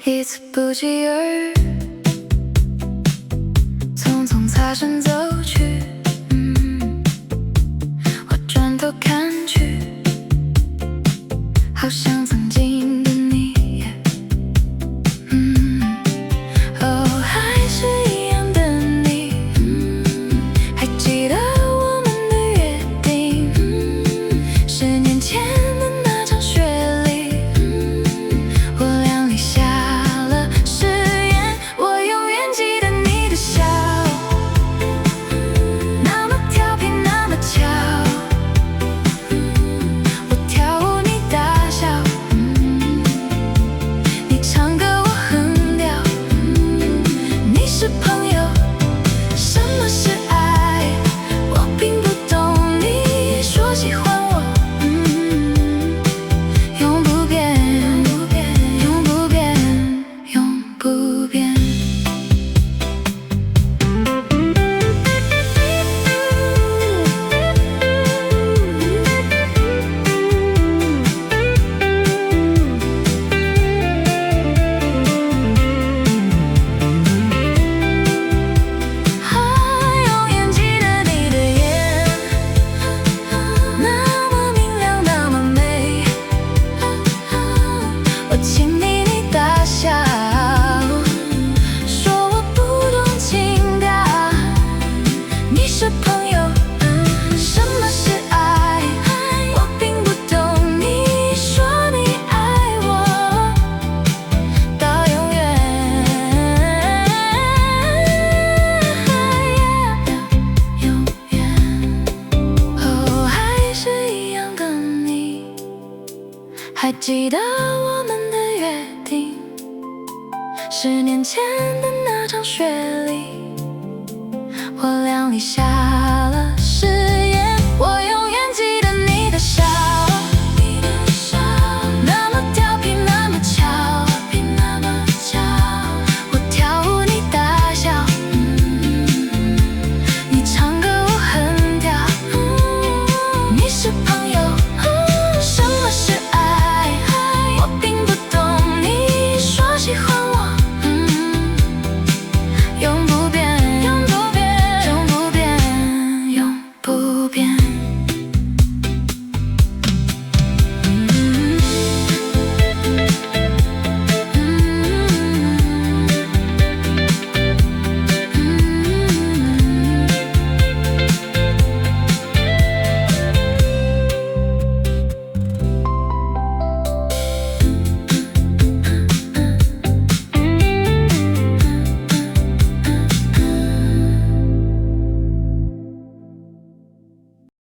一次不期而遇，匆匆擦身走去，我转头看去，好像曾经的你，哦，还是一样的你，还记得我们的约定，10年前的那场雪里，我俩立下了誓言，我永远记得你的笑，那么调皮那么俏，我跳舞你大笑，你唱歌我哼调，你是朋友，什么是爱，我并不懂，你说喜欢我，永不变，永不变，永不变。永远记得你的眼，那么明亮那么美，我亲你你大笑，说我不懂情调，你是朋友，什么是爱，我并不懂，你说你爱我到永远，永远，哦，还是一样的你，还记得我们的约定，10年前的那场雪里，我俩立下了